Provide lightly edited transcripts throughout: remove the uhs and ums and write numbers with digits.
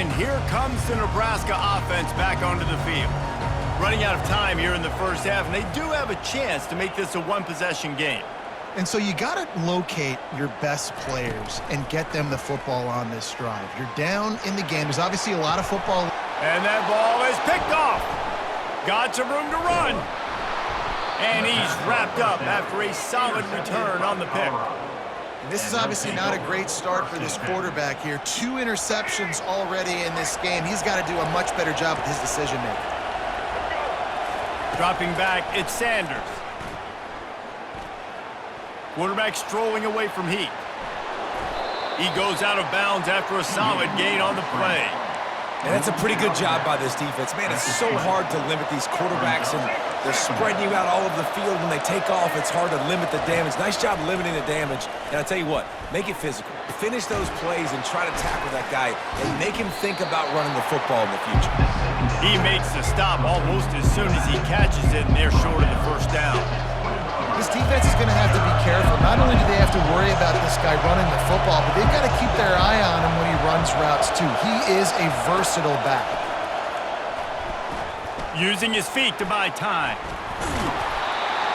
And here comes the Nebraska offense back onto the field. Running out of time here in the first half, and they do have a chance to make this a one-possession game. And so you got to locate your best players and get them the football on this drive. You're down in the game. There's obviously a lot of football. And that ball is picked off. Got some room to run. And he's wrapped up after a solid return on the pick. This is obviously not a great start for this quarterback here. 2 interceptions already in this game. He's got to do a much better job with his decision-making. Dropping back, it's Sanders. Quarterback strolling away from Heat. He goes out of bounds after a solid gain on the play. And that's a pretty good job by this defense. Man, it's so hard to limit these quarterbacks, and they're spreading you out all over the field. When they take off, it's hard to limit the damage. Nice job limiting the damage. And I'll tell you what, make it physical. Finish those plays and try to tackle that guy and make him think about running the football in the future. He makes the stop almost as soon as he catches it, and they're short of the first down. This defense is going to have to be careful. Not only do they have to worry about this guy running the football, but they've got to keep their eye on him when he runs routes too. He is a versatile back. Using his feet to buy time.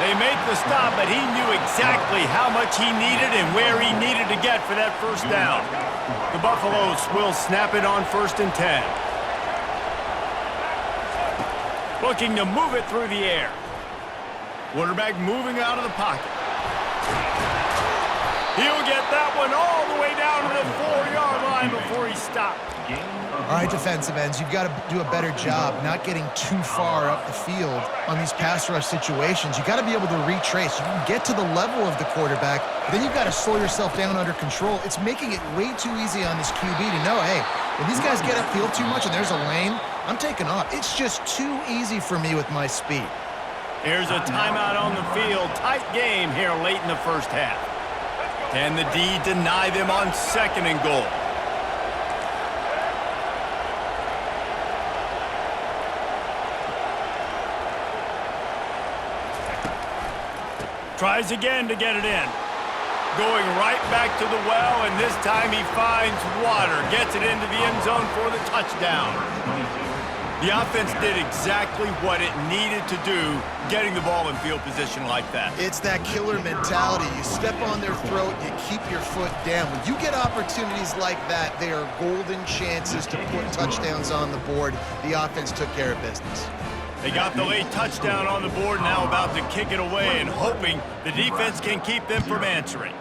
They make the stop, but he knew exactly how much he needed and where he needed to get for that first down. The Buffaloes will snap it on 1st and 10. Looking to move it through the air. Quarterback moving out of the pocket. He'll get that one all the way down to the 4-yard line before he stopped. All right, defensive ends, you've got to do a better job not getting too far up the field on these pass rush situations. You've got to be able to retrace. You can get to the level of the quarterback, but then you've got to slow yourself down under control. It's making it way too easy on this QB to know, hey, when these guys get upfield too much and there's a lane, I'm taking off. It's just too easy for me with my speed. Here's a timeout on the field. Tight game here late in the first half. Can the D deny them on 2nd and goal? Tries again to get it in. Going right back to the well, and this time he finds water. Gets it into the end zone for the touchdown. The offense did exactly what it needed to do, getting the ball in field position like that. It's that killer mentality. You step on their throat, you keep your foot down. When you get opportunities like that, they are golden chances to put touchdowns on the board. The offense took care of business. They got the late touchdown on the board, now about to kick it away and hoping the defense can keep them from answering.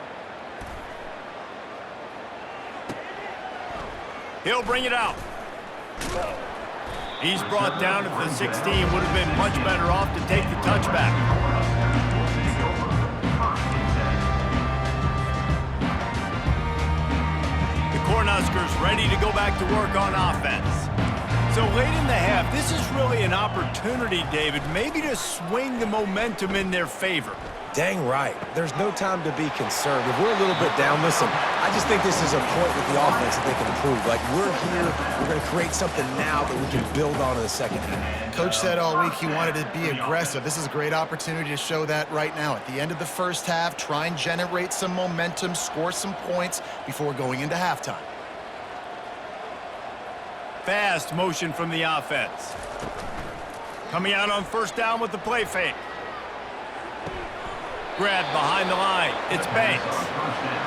He'll bring it out. He's brought down at the 16. Would have been much better off to take the touchback. The Cornhuskers ready to go back to work on offense. So late in the half, this is really an opportunity, David, maybe to swing the momentum in their favor. Dang right. There's no time to be concerned. If we're a little bit down, listen, I just think this is a point with the offense that they can improve. Like, we're here, we're going to create something now that we can build on in the second half. Coach said all week he wanted to be aggressive. This is a great opportunity to show that right now. At the end of the first half, try and generate some momentum, score some points before going into halftime. Fast motion from the offense. Coming out on 1st down with the play fake. Grabbed behind the line. It's Banks.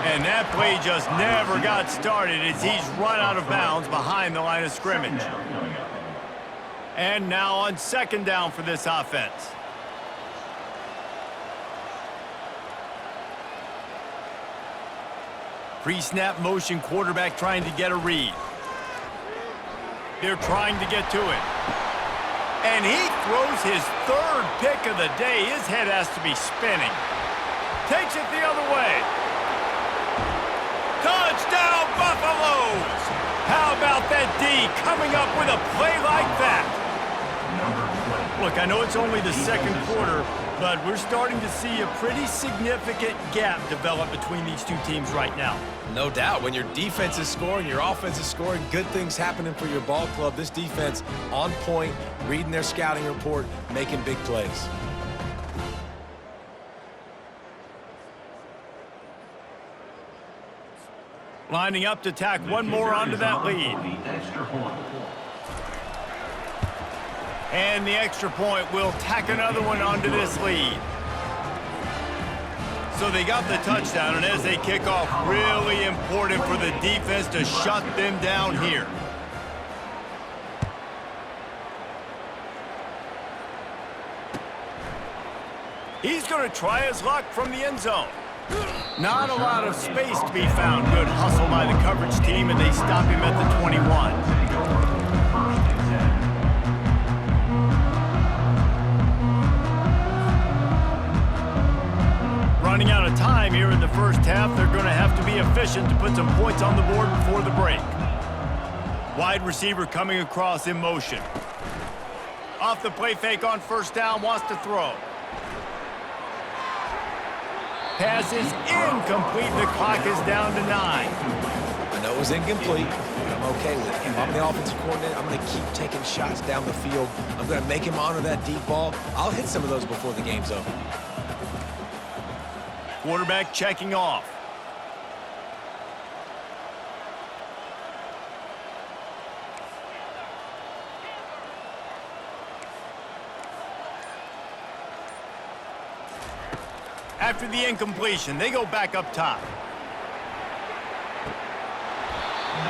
And that play just never got started as he's run out of bounds behind the line of scrimmage. And now on 2nd down for this offense. Pre-snap motion, quarterback trying to get a read. They're trying to get to it. And he throws his 3rd pick of the day. His head has to be spinning. Takes it the other way. Touchdown, Buffaloes! How about that D coming up with a play like that? Look, I know it's only the 2nd quarter, but we're starting to see a pretty significant gap develop between these two teams right now. No doubt. When your defense is scoring, your offense is scoring, good things happening for your ball club. This defense on point, reading their scouting report, making big plays. Lining up to tack one more onto that lead. And the extra point will tack another one onto this lead. So they got the touchdown, and as they kick off, really important for the defense to shut them down here. He's going to try his luck from the end zone. Not a lot of space to be found. Good hustle by the coverage team, and they stop him at the 21. Running out of time here in the first half, they're going to have to be efficient to put some points on the board before the break. Wide receiver coming across in motion. Off the play fake on first down, wants to throw. Pass is incomplete. The clock is down to 9. I know it was incomplete, but I'm okay with it. If I'm the offensive coordinator, I'm going to keep taking shots down the field. I'm going to make him honor that deep ball. I'll hit some of those before the game's over. Quarterback checking off. After the incompletion, they go back up top.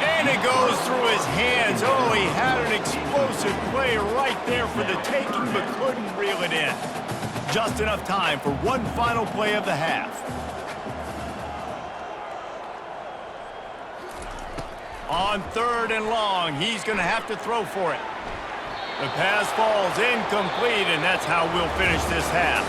And it goes through his hands. Oh, he had an explosive play right there for the taking, but couldn't reel it in. Just enough time for one final play of the half. On 3rd and long, he's going to have to throw for it. The pass falls incomplete, and that's how we'll finish this half.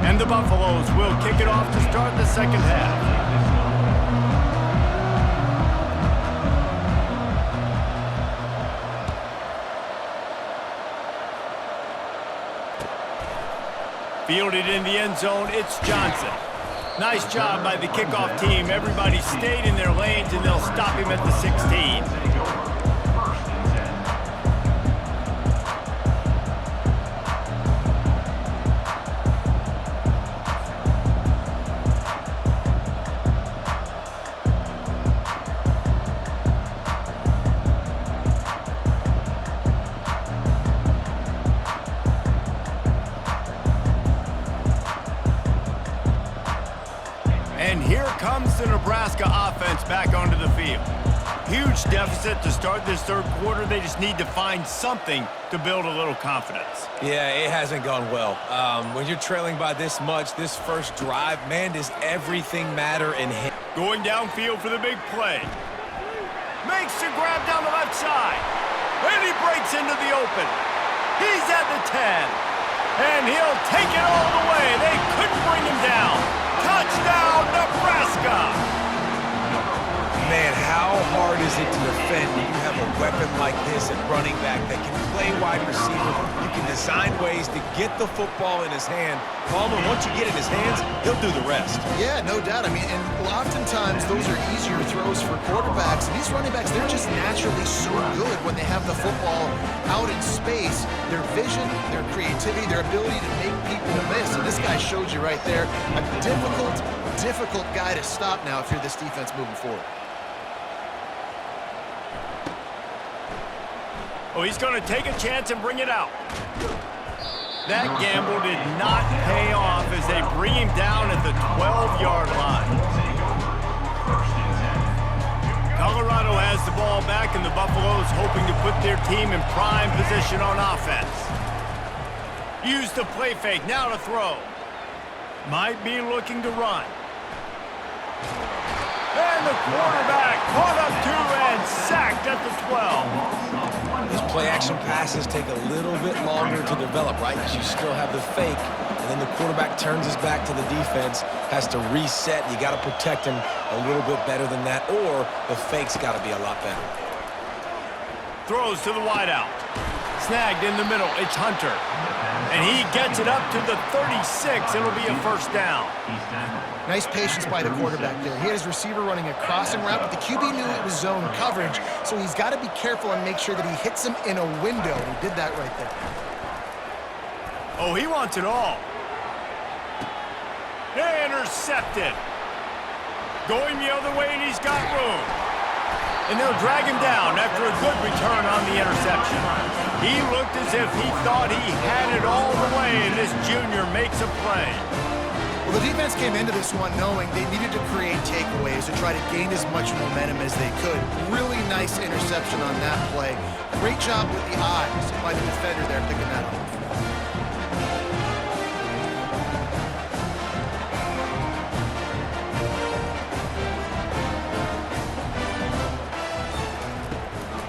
And the Buffaloes will kick it off to start the second half. Fielded in the end zone, it's Johnson. Nice job by the kickoff team. Everybody stayed in their lanes, and they'll stop him at the 16. And here comes the Nebraska offense back onto the field. Huge deficit to start this third quarter. They just need to find something to build a little confidence. Yeah, it hasn't gone well. When you're trailing by this much, this first drive, man, does everything matter in him. Going downfield for the big play. Makes the grab down the left side. And he breaks into the open. He's at the 10. And he'll take it all the way. They couldn't bring him down. Touchdown, Nebraska! Man, how hard is it to defend when you have a weapon like this at running back that can play wide receiver? You can design ways to get the football in his hand. Palmer, once you get it in his hands, he'll do the rest. Yeah, no doubt. I mean, and oftentimes those are easier throws for quarterbacks. And these running backs, they're just naturally so good when they have the football out in space. Their vision, their creativity, their ability to make people miss. And this guy showed you right there, a difficult guy to stop now if you're this defense moving forward. Oh, he's going to take a chance and bring it out. That gamble did not pay off as they bring him down at the 12-yard line. Colorado has the ball back, and the Buffaloes hoping to put their team in prime position on offense. Use the play fake, now to throw. Might be looking to run. And the quarterback caught up to and sacked at the 12. These play-action passes take a little bit longer to develop, right? Because you still have the fake, and then the quarterback turns his back to the defense, has to reset. You got to protect him a little bit better than that, or the fake's got to be a lot better. Throws to the wideout. Snagged in the middle. It's Hunter. And he gets it up to the 36. It'll be a first down. Nice patience by the quarterback there. He had his receiver running a crossing route, but the QB knew it was zone coverage, so he's got to be careful and make sure that he hits him in a window. He did that right there. Oh, he wants it all. Intercepted. Going the other way, and he's got room. And they'll drag him down after a good return on the interception. He looked as if he thought he had it all the way, and this junior makes a play. Well, the defense came into this one knowing they needed to create takeaways to try to gain as much momentum as they could. Really nice interception on that play. Great job with the eyes by the defender there picking that off.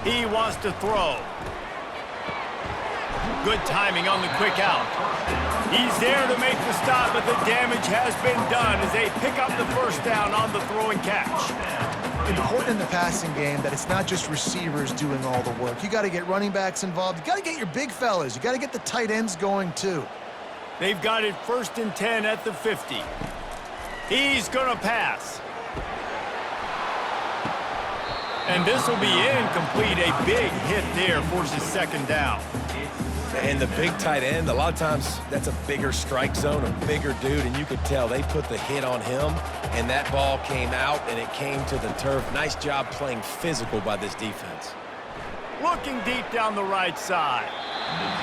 He wants to throw. Good timing on the quick out. He's there to make the stop, but the damage has been done as they pick up the first down on the throw and catch. Important in the passing game that it's not just receivers doing all the work. You got to get running backs involved. You got to get your big fellas. You got to get the tight ends going too. They've got it 1st and 10 at the 50. He's going to pass. And this will be incomplete. A big hit there forces 2nd down. And the big tight end, a lot of times that's a bigger strike zone, a bigger dude, and you could tell they put the hit on him, and that ball came out, and it came to the turf. Nice job playing physical by this defense. Looking deep down the right side.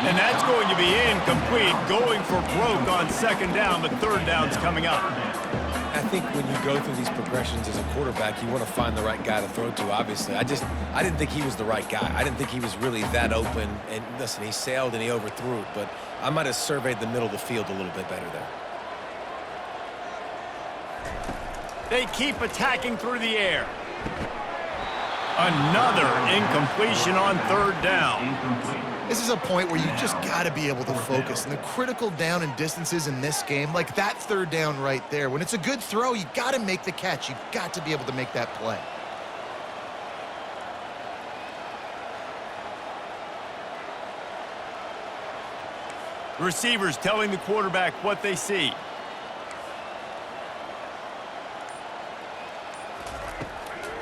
And that's going to be incomplete, going for broke on 2nd down, but 3rd down's coming up. I think when you go through these progressions as a quarterback, you want to find the right guy to throw to, obviously. I didn't think he was the right guy. I didn't think he was really that open. And listen, he sailed and he overthrew it, but I might have surveyed the middle of the field a little bit better there. They keep attacking through the air. Another incompletion on 3rd down. This is a point where you just got to be able to focus. And the critical down and distances in this game, like that 3rd down right there, when it's a good throw, you got to make the catch. You got to be able to make that play. Receivers telling the quarterback what they see.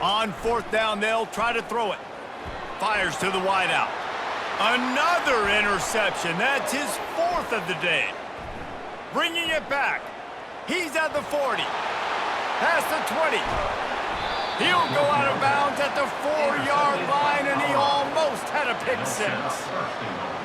On 4th down, they'll try to throw it. Fires to the wideout. Another interception. That's his 4th of the day. Bringing it back. He's at the 40. Past the 20. He'll go out of bounds at the 4-yard line, and he almost had a pick 6.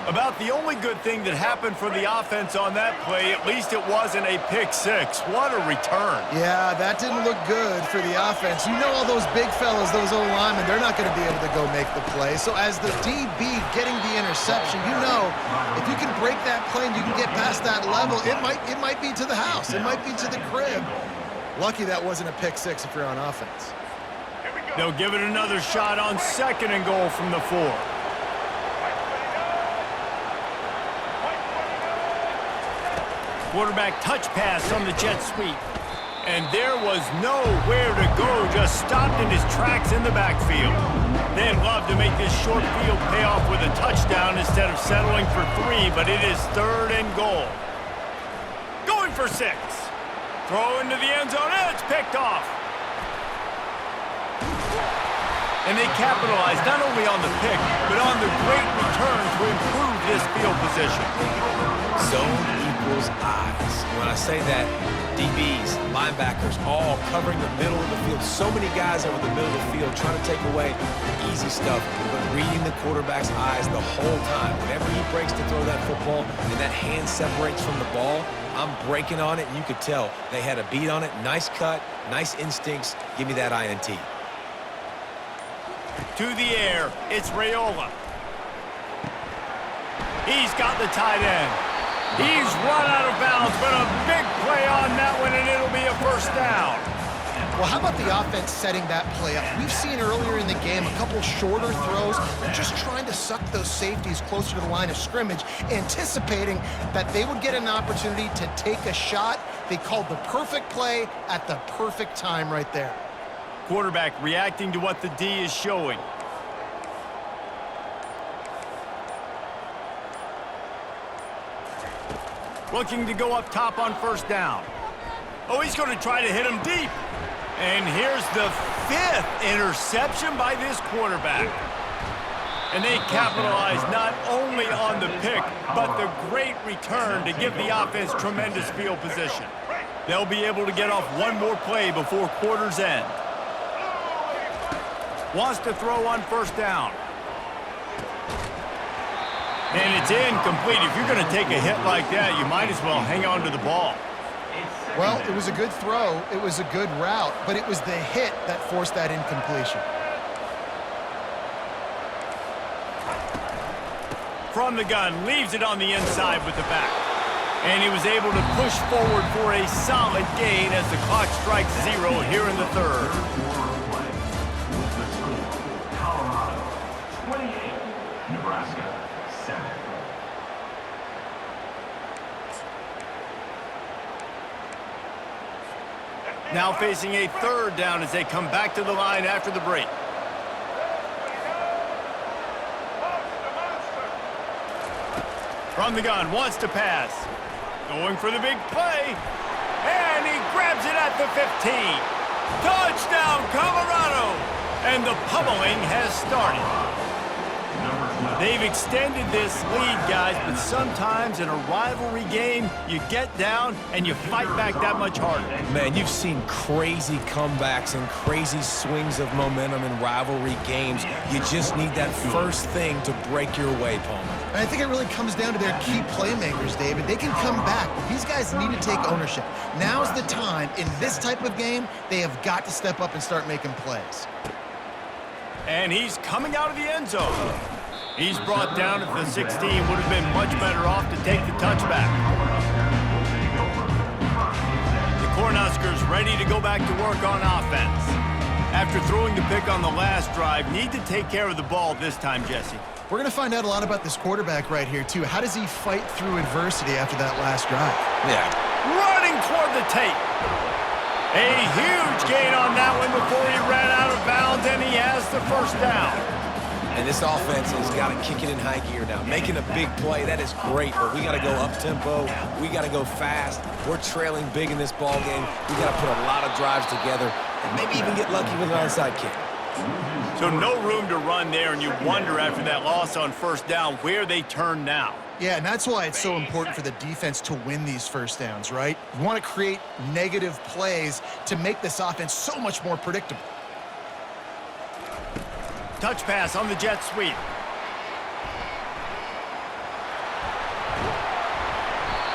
About the only good thing that happened for the offense on that play, at least it wasn't a pick 6. What a return. Yeah, that didn't look good for the offense. You know all those big fellas, those O-linemen, they're not going to be able to go make the play. So as the DB getting the interception, you know if you can break that play and you can get past that level, it might be to the house. It might be to the crib. Lucky that wasn't a pick 6 if you're on offense. They'll give it another shot on 2nd and goal from the 4. Quarterback touch pass on the jet sweep. And there was nowhere to go, just stopped in his tracks in the backfield. They'd love to make this short field pay off with a touchdown instead of settling for 3, but it is 3rd and goal. Going for 6. Throw into the end zone, and it's picked off. And they capitalized not only on the pick, but on the great return to improve this field position. Zone equals eyes. When I say that, DBs, linebackers, all covering the middle of the field. So many guys over the middle of the field trying to take away the easy stuff, but reading the quarterback's eyes the whole time. Whenever he breaks to throw that football and that hand separates from the ball, I'm breaking on it, and you could tell they had a beat on it. Nice cut, nice instincts. Give me that INT. To the air, it's Raiola. He's got the tight end. He's run out of bounds, but a big play on that one, and it'll be a 1st down. Well, how about the offense setting that play up? We've seen earlier in the game a couple shorter throws, just trying to suck those safeties closer to the line of scrimmage, anticipating that they would get an opportunity to take a shot. They called the perfect play at the perfect time right there. Quarterback reacting to what the D is showing. Looking to go up top on 1st down. Oh, he's going to try to hit him deep. And here's the 5th interception by this quarterback. And they capitalize not only on the pick, but the great return to give the offense tremendous field position. They'll be able to get off one more play before quarter's end. Wants to throw on first down. And it's incomplete. If you're going to take a hit like that, you might as well hang on to the ball. Well, it was a good throw. It was a good route, but it was the hit that forced that incompletion. From the gun, leaves it on the inside with the back. And he was able to push forward for a solid gain as the clock strikes 0 here in the third. Colorado 28, Nebraska 7. Now facing a third down as they come back to the line after the break. From the gun, wants to pass. Going for the big play. And he grabs it at the 15. Touchdown, Colorado! And the pummeling has started. They've extended this lead, guys, but sometimes in a rivalry game, you get down and you fight back that much harder. Man, you've seen crazy comebacks and crazy swings of momentum in rivalry games. You just need that first thing to break your way, Palmer. And I think it really comes down to their key playmakers, David. They can come back, but these guys need to take ownership. Now's the time. In this type of game, they have got to step up and start making plays. And he's coming out of the end zone. He's brought down at the 16. Would have been much better off to take the touchback. The Cornhuskers ready to go back to work on offense. After throwing the pick on the last drive, need to take care of the ball this time, Jesse. We're going to find out a lot about this quarterback right here, too. How does he fight through adversity after that last drive? Yeah. Running toward the tape. A huge gain on that one before he ran out of bounds, and he has the first down. And this offense has got to kick it in high gear now. Making a big play, that is great, but we got to go up-tempo. We got to go fast. We're trailing big in this ball game. We got to put a lot of drives together and maybe even get lucky with an onside kick. So no room to run there, and you wonder after that loss on first down where they turn now. Yeah, and that's why it's so important for the defense to win these first downs, right? You want to create negative plays to make this offense so much more predictable. Touch pass on the jet sweep.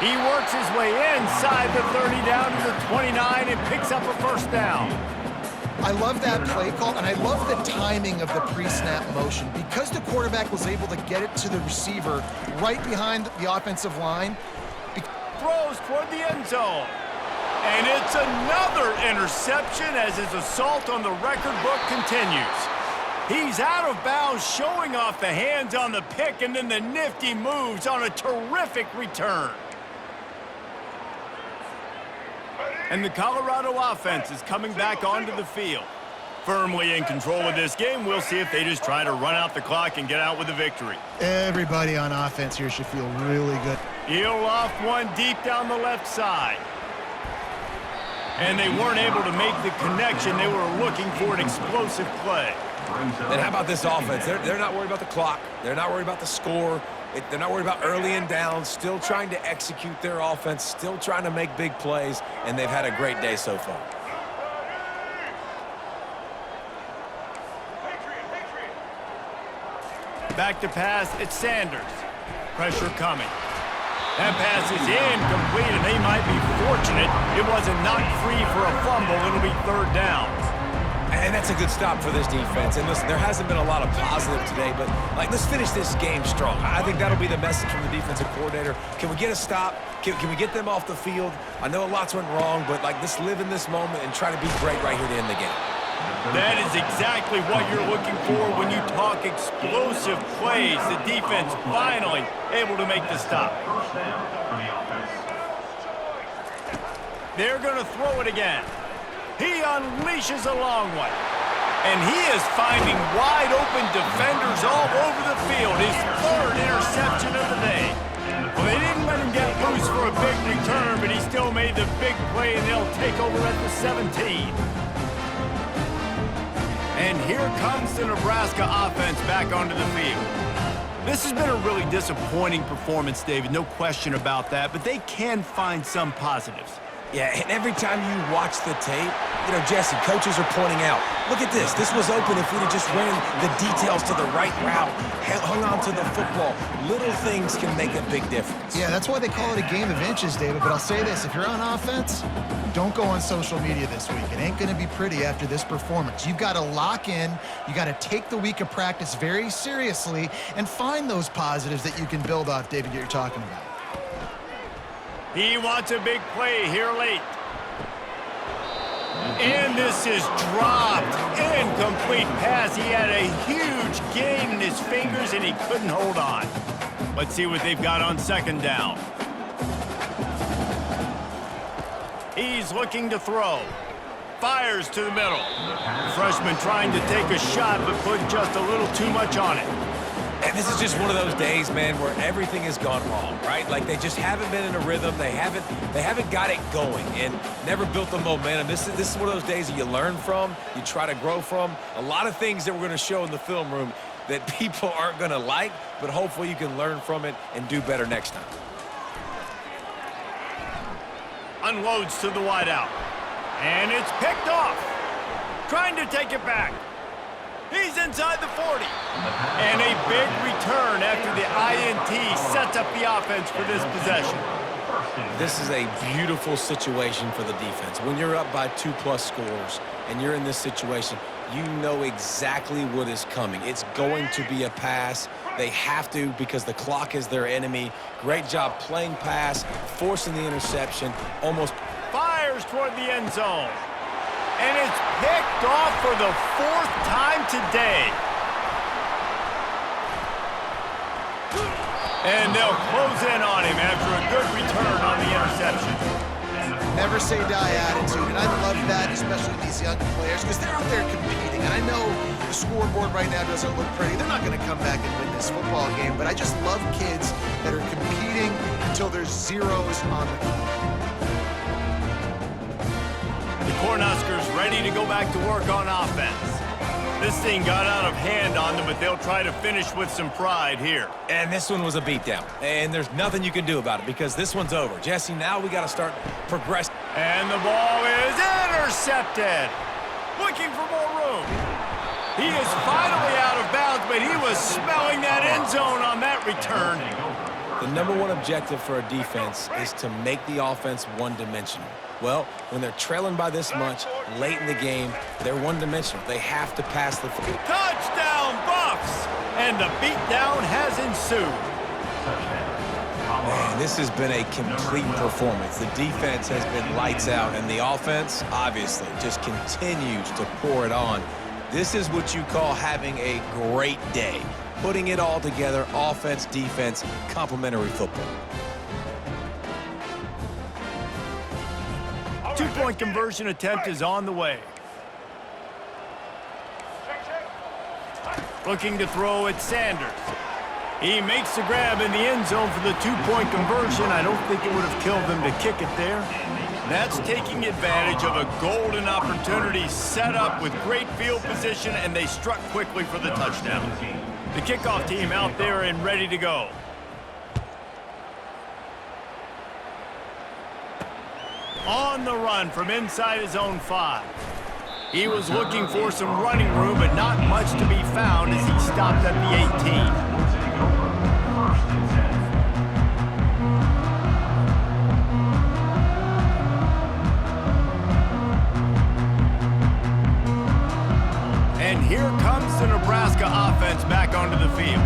He works his way inside the 30 down to the 29 and picks up a first down. I love that play call, and I love the timing of the pre-snap motion. Because the quarterback was able to get it to the receiver right behind the offensive line. Throws toward the end zone. And it's another interception as his assault on the record book continues. He's out of bounds, showing off the hands on the pick, and then the nifty moves on a terrific return. And the Colorado offense is coming back onto the field. Firmly in control of this game. We'll see if they just try to run out the clock and get out with a victory. Everybody on offense here should feel really good. He'll off one deep down the left side. And they weren't able to make the connection. They were looking for an explosive play. And how about this offense? They're not worried about the clock. They're not worried about the score. They're not worried about early and down. Still trying to execute their offense. Still trying to make big plays. And they've had a great day so far. Back to pass, it's Sanders. Pressure coming. That pass is incomplete, and they might be fortunate it wasn't knocked free for a fumble. It'll be third down. And that's a good stop for this defense. And listen, there hasn't been a lot of positive today, but let's finish this game strong. I think that'll be the message from the defensive coordinator. Can we get a stop? Can we get them off the field? I know lots went wrong, but let's live in this moment and try to be great right here to end the game. That is exactly what you're looking for when you talk explosive plays. The defense finally able to make the stop. They're going to throw it again. He unleashes a long one. And he is finding wide open defenders all over the field. His third interception of the day. Well, they didn't let him get loose for a big return, but he still made the big play, and they'll take over at the 17. And here comes the Nebraska offense back onto the field. This has been a really disappointing performance, David, no question about that, but they can find some positives. Yeah, and every time you watch the tape, you know, Jesse, coaches are pointing out, look at this. This was open if we'd have just ran the details to the right route, hung on to the football. Little things can make a big difference. Yeah, that's why they call it a game of inches, David. But I'll say this, if you're on offense, don't go on social media this week. It ain't going to be pretty after this performance. You've got to lock in. You got to take the week of practice very seriously and find those positives that you can build off, David, that you're talking about. He wants a big play here late. And this is dropped. Incomplete pass. He had a huge gain in his fingers, and he couldn't hold on. Let's see what they've got on second down. He's looking to throw. Fires to the middle. The freshman trying to take a shot, but put just a little too much on it. And this is just one of those days, man, where everything has gone wrong, right? Like they just haven't been in a rhythm. They haven't got it going and never built the momentum. This is one of those days that you learn from, you try to grow from. A lot of things that we're going to show in the film room that people aren't going to like, but hopefully you can learn from it and do better next time. Unloads to the wideout. And it's picked off. Trying to take it back. He's inside the 40. And a big return after the INT sets up the offense for this possession. This is a beautiful situation for the defense. When you're up by 2+ scores and you're in this situation, you know exactly what is coming. It's going to be a pass. They have to because the clock is their enemy. Great job playing pass, forcing the interception, almost fires toward the end zone. And it's picked off for the 4th time today. And they'll close in on him after a good return on the interception. Never say die attitude, and I love that, especially these young players, because they're out there competing. And I know the scoreboard right now doesn't look pretty. They're not going to come back and win this football game, but I just love kids that are competing until there's zeros on the clock. The Cornhuskers ready to go back to work on offense. This thing got out of hand on them, but they'll try to finish with some pride here. And this one was a beatdown, and there's nothing you can do about it because this one's over. Jesse, now we got to start progressing. And the ball is intercepted. Looking for more room. He is finally out of bounds, but he was smelling that end zone on that return. The #1 objective for a defense is to make the offense one-dimensional. Well, when they're trailing by this much late in the game, they're one-dimensional. They have to pass the football. Touchdown, Buffs! And the beatdown has ensued. Man, this has been a complete performance. The defense has been lights out, and the offense, obviously, just continues to pour it on. This is what you call having a great day. Putting it all together, offense, defense, complementary football. 2-point conversion attempt is on the way. Looking to throw at Sanders. He makes the grab in the end zone for the 2-point conversion. I don't think it would have killed them to kick it there. That's taking advantage of a golden opportunity set up with great field position, and they struck quickly for the touchdown. The kickoff team out there and ready to go. On the run from inside his own 5. He was looking for some running room, but not much to be found as he stopped at the 18. And here comes the Nebraska offense back onto the field.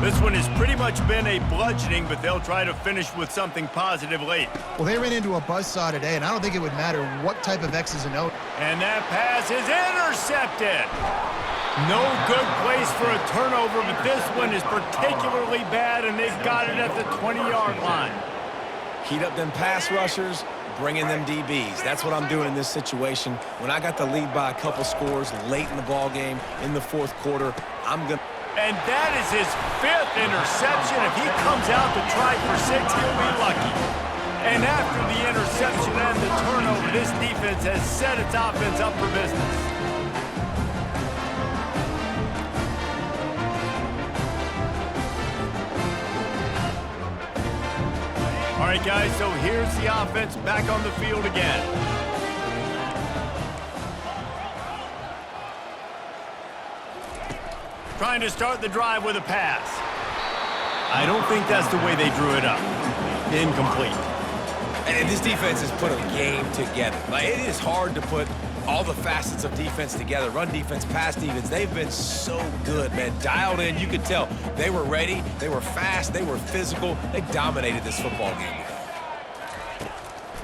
This one has pretty much been a bludgeoning, but they'll try to finish with something positive late. Well, they ran into a buzzsaw today, and I don't think it would matter what type of X's and O's. And that pass is intercepted. No good place for a turnover, but this one is particularly bad, and they've got it at the 20-yard line. Heat up them pass rushers, bring in them DBs. That's what I'm doing in this situation. When I got the lead by a couple scores late in the ball game, in the 4th quarter, I'm going to... And that is his 5th interception. If he comes out to try for 6, he'll be lucky. And after the interception and the turnover, this defense has set its offense up for business. right, guys, so here's the offense back on the field again. Trying to start the drive with a pass. I don't think that's the way they drew it up. Incomplete. And this defense has put a game together. Like, it is hard to put all the facets of defense together. Run defense, pass defense. They've been so good, man. Dialed in. You could tell they were ready. They were fast. They were physical. They dominated this football game.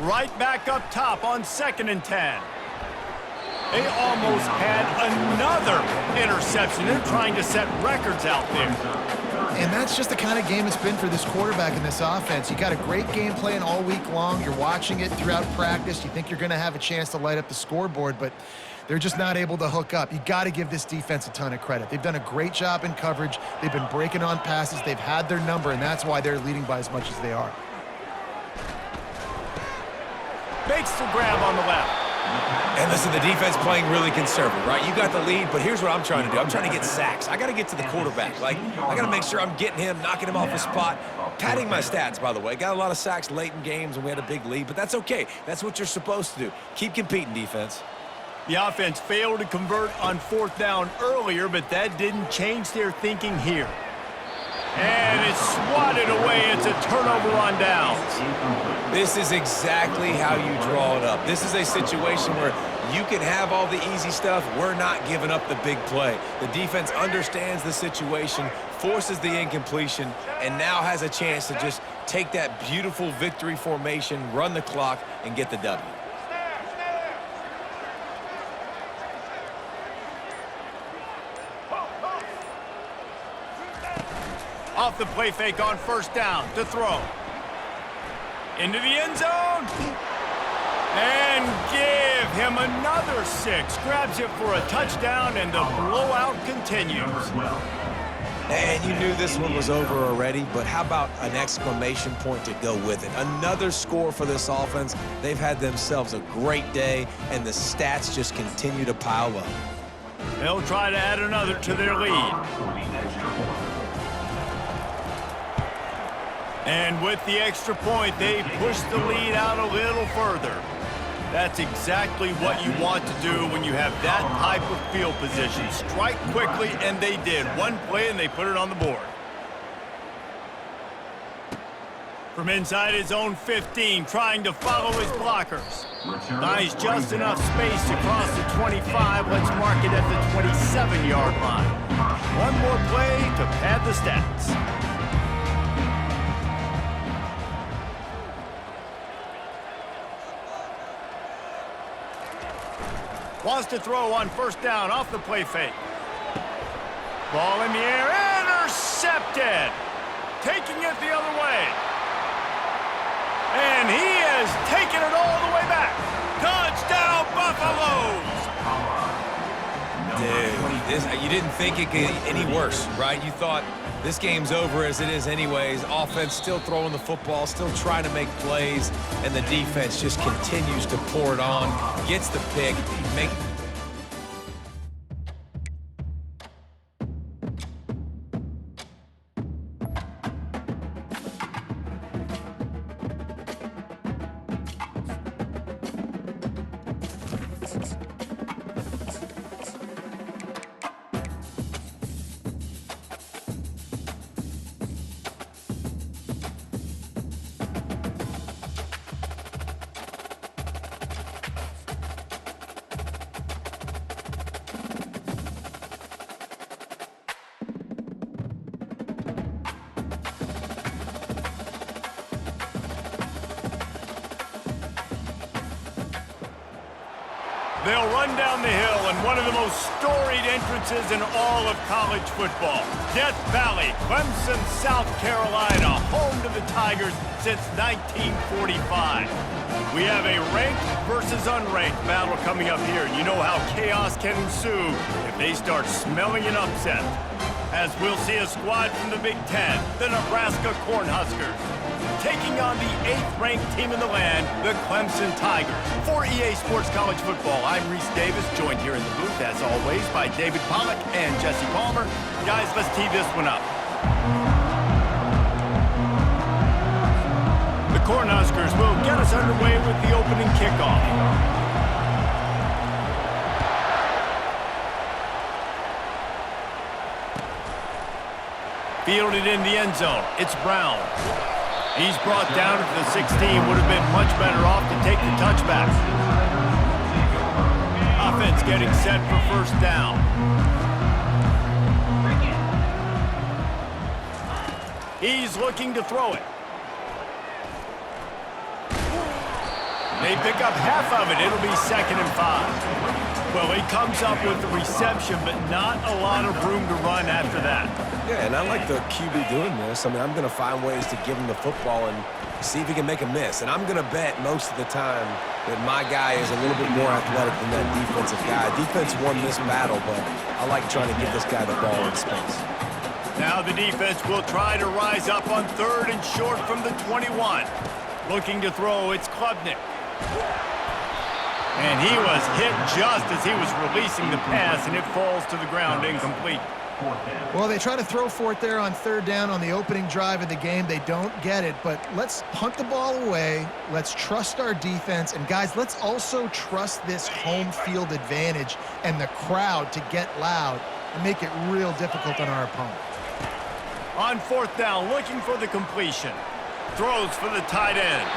Right back up top on 2nd and 10. They almost had another interception. They're trying to set records out there. And that's just the kind of game it's been for this quarterback in this offense. You got a great game plan all week long. You're watching it throughout practice. You think you're going to have a chance to light up the scoreboard, but they're just not able to hook up. You got to give this defense a ton of credit. They've done a great job in coverage. They've been breaking on passes. They've had their number, and that's why they're leading by as much as they are. Makes the grab on the left. And listen, the defense playing really conservative, right? You got the lead, but here's what I'm trying to do. I'm trying to get sacks. I got to get to the quarterback. Like, I got to make sure I'm getting him, knocking him off his spot. Padding my stats, by the way. Got a lot of sacks late in games when we had a big lead, but that's okay. That's what you're supposed to do. Keep competing, defense. The offense failed to convert on 4th down earlier, but that didn't change their thinking here. And it's swatted away. It's a turnover on downs. This is exactly how you draw it up. This is a situation where you can have all the easy stuff. We're not giving up the big play. The defense understands the situation, forces the incompletion, and now has a chance to just take that beautiful victory formation, run the clock, and get the W. Off the play fake on 1st down to throw. Into the end zone. And give him another 6. Grabs it for a touchdown, and the blowout continues. And you knew this one was over already, but how about an exclamation point to go with it? Another score for this offense. They've had themselves a great day, and the stats just continue to pile up. They'll try to add another to their lead. And with the extra point, they push the lead out a little further. That's exactly what you want to do when you have that type of field position. Strike quickly, and they did. One play, and they put it on the board. From inside his own 15, trying to follow his blockers. Nice, just enough space to cross the 25. Let's mark it at the 27-yard line. One more play to pad the stats. Wants to throw on 1st down off the play fake. Ball in the air, intercepted. Taking it the other way. And he has taken it all the way back. Touchdown, Buffaloes! Dude, you didn't think it could get any worse, right? You thought this game's over as it is anyways. Offense still throwing the football, still trying to make plays, and the defense just continues to pour it on, gets the pick, They'll run down the hill in one of the most storied entrances in all of college football. Death Valley, Clemson, South Carolina, home to the Tigers since 1945. We have a ranked versus unranked battle coming up here, and you know how chaos can ensue if they start smelling an upset. As we'll see a squad from the Big Ten, the Nebraska Cornhuskers, taking on the 8th-ranked team in the land, the Clemson Tigers. For EA Sports College Football, I'm Reese Davis, joined here in the booth, as always, by David Pollack and Jesse Palmer. Guys, let's tee this one up. The Cornhuskers gets underway with the opening kickoff. Fielded in the end zone. It's Brown. He's brought down at the 16. Would have been much better off to take the touchback. Offense getting set for first down. He's looking to throw it. They pick up half of it. It'll be 2nd and 5. Well, he comes up with the reception, but not a lot of room to run after that. Yeah, and I like the QB doing this. I mean, I'm going to find ways to give him the football and see if he can make a miss. And I'm going to bet most of the time that my guy is a little bit more athletic than that defensive guy. Defense won this battle, but I like trying to give this guy the ball in space. Now the defense will try to rise up on 3rd and short from the 21. Looking to throw, it's Klubnik. And he was hit just as he was releasing the pass, and it falls to the ground incomplete. Well, they try to throw for it there on 3rd down on the opening drive of the game. They don't get it, but let's punt the ball away. Let's trust our defense. And, guys, let's also trust this home field advantage and the crowd to get loud and make it real difficult on our opponent. On 4th down, looking for the completion. Throws for the tight end.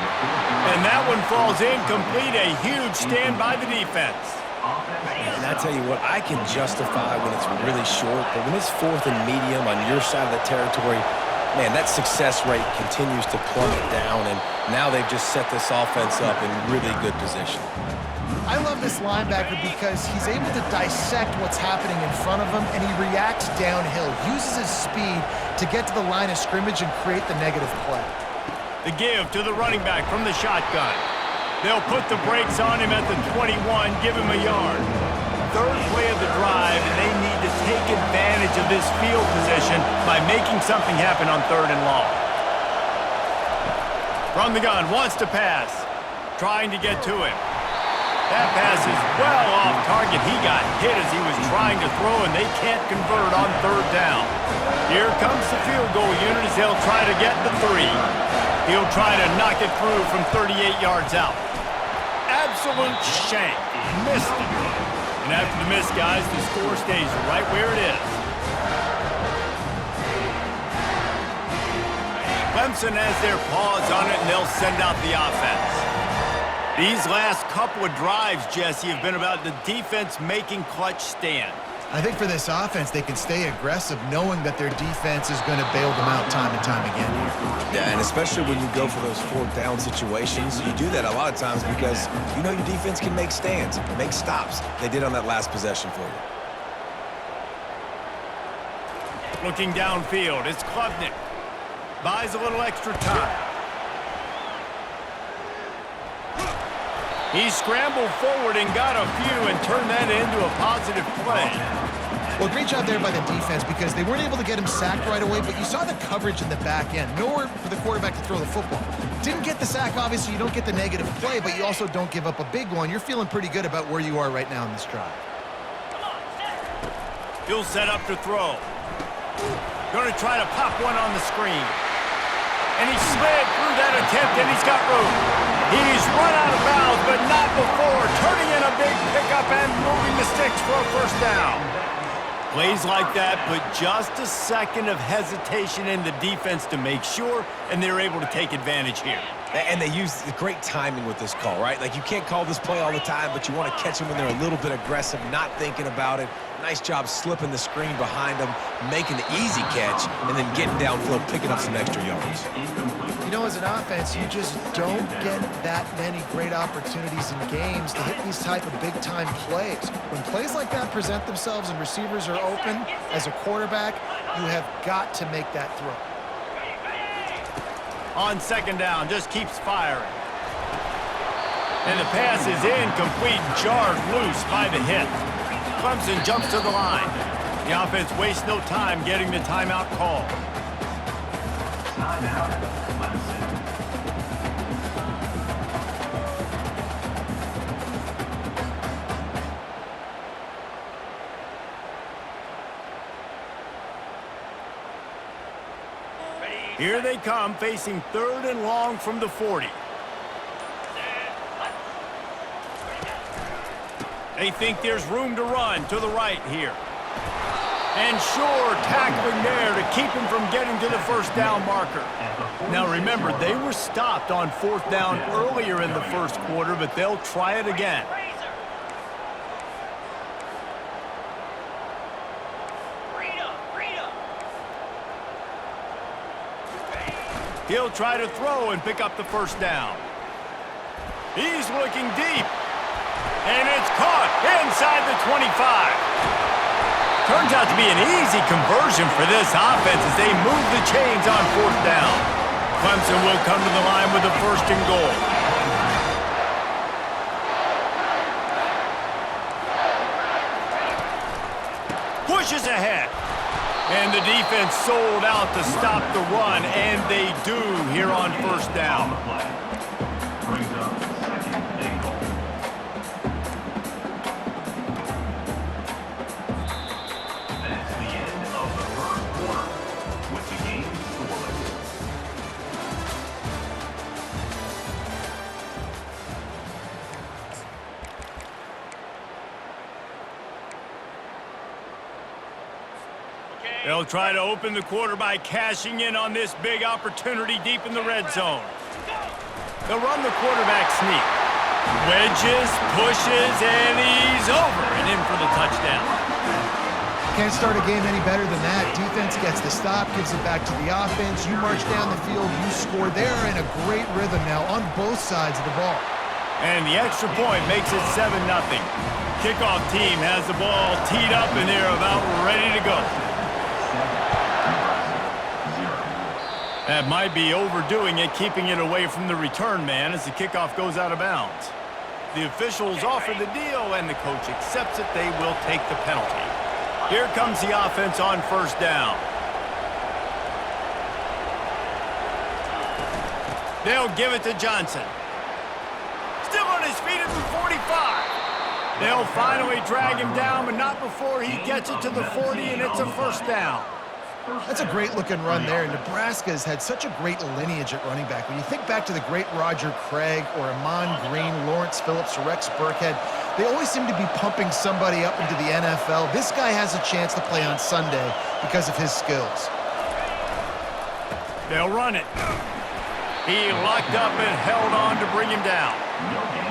And that one falls incomplete. A huge stand by the defense. And I tell you what, I can justify when it's really short, but when it's 4th and medium on your side of the territory, man, that success rate continues to plummet down, and now they've just set this offense up in really good position. I love this linebacker because he's able to dissect what's happening in front of him, and he reacts downhill, uses his speed to get to the line of scrimmage and create the negative play. The give to the running back from the shotgun. They'll put the brakes on him at the 21, give him a yard. 3rd play of the drive, and they need to take advantage of this field position by making something happen on 3rd and long. From the gun, wants to pass. Trying to get to him. That pass is well off target. He got hit as he was trying to throw, and they can't convert on 3rd down. Here comes the field goal unit as they'll try to get the 3. He'll try to knock it through from 38 yards out. Absolute shank. Missed it. And after the miss, guys, the score stays right where it is. Clemson has their paws on it, and they'll send out the offense. These last couple of drives, Jesse, have been about the defense making clutch stand. I think for this offense, they can stay aggressive knowing that their defense is going to bail them out time and time again here. Yeah, and especially when you go for those 4th down situations, you do that a lot of times because you know your defense can make stands, make stops. They did on that last possession for you. Looking downfield, it's Klubnik. Buys a little extra time. He scrambled forward and got a few and turned that into a positive play. Well, great job there by the defense because they weren't able to get him sacked right away, but you saw the coverage in the back end. Nowhere for the quarterback to throw the football. Didn't get the sack, obviously. You don't get the negative play, but you also don't give up a big one. You're feeling pretty good about where you are right now in this drive. He'll set up to throw. Going to try to pop one on the screen. And he slid through that attempt, and he's got room. He's run out of bounds, but not before. Turning in a big pickup and moving the sticks for a first down. Plays like that put just a second of hesitation in the defense to make sure, and they're able to take advantage here. And they use great timing with this call, right? Like, you can't call this play all the time, but you want to catch them when they're a little bit aggressive, not thinking about it. Nice job slipping the screen behind them, making the easy catch, and then getting downfield, picking up some extra yards. You know, as an offense, you just don't get that many great opportunities in games to hit these type of big-time plays. When plays like that present themselves and receivers are open, as a quarterback, you have got to make that throw. On 2nd down, just keeps firing. And the pass is incomplete, jarred loose by the hit. Clemson jumps to the line. The offense wastes no time getting the timeout call. Timeout, Clemson. Here they come, facing 3rd and long from the 40. They think there's room to run to the right here. And sure, tackling there to keep him from getting to the first down marker. Now remember, they were stopped on 4th down earlier in the first quarter, but they'll try it again. He'll try to throw and pick up the first down. He's looking deep. And it's caught inside the 25. Turns out to be an easy conversion for this offense as they move the chains on 4th down. Clemson will come to the line with a 1st and goal. Pushes ahead. And the defense sold out to stop the run, and they do here on 1st down. Brings up 2nd and goal. That's the end of the first quarter with the game scoreless. They'll try to open the quarter by cashing in on this big opportunity deep in the red zone. They'll run the quarterback sneak. Wedges, pushes, and he's over and in for the touchdown. Can't start a game any better than that. Defense gets the stop, gives it back to the offense. You march down the field, you score. They're in a great rhythm now on both sides of the ball. And the extra point makes it 7-0. Kickoff team has the ball teed up and they're about ready to go. That might be overdoing it, keeping it away from the return man as the kickoff goes out of bounds. The officials offer the deal, and the coach accepts it. They will take the penalty. Here comes the offense on 1st down. They'll give it to Johnson. Still on his feet at the 45. They'll finally drag him down, but not before he gets it to the 40, and it's a 1st down. That's a great-looking run there. Nebraska has had such a great lineage at running back. When you think back to the great Roger Craig or Amon Green, Lawrence Phillips, or Rex Burkhead, they always seem to be pumping somebody up into the NFL. This guy has a chance to play on Sunday because of his skills. They'll run it. He locked up and held on to bring him down.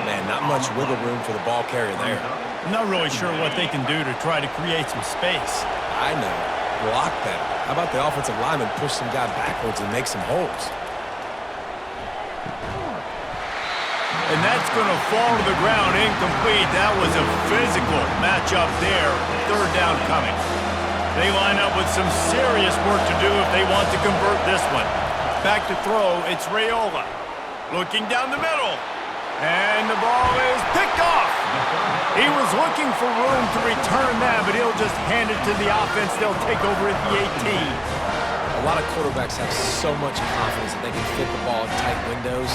Man, not much wiggle room for the ball carrier there. I'm not really sure what they can do to try to create some space. I know. Block better. How about the offensive lineman push some guy backwards and make some holes? And that's going to fall to the ground incomplete. That was a physical matchup there. 3rd down coming. They line up with some serious work to do if they want to convert this one. Back to throw, it's Raiola. Looking down the middle. And the ball is picked off. He was looking for room to return that, but he'll just hand it to the offense. They'll take over at the 18. A lot of quarterbacks have so much confidence that they can fit the ball in tight windows.